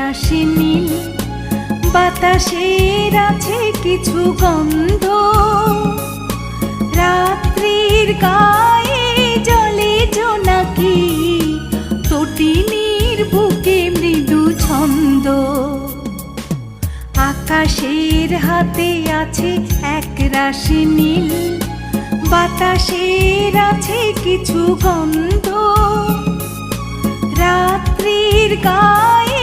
রাশি নীল, বাতাসের আছে কিছু গন্ধ, রাত্রির গায়ে জলে জোনাকি, তটিনীর বুকে মৃদু ছন্দ। আকাশের হাতে আছে এক রাশি নীল, বাতাসের আছে কিছু গন্ধ, রাত্রির গায়ে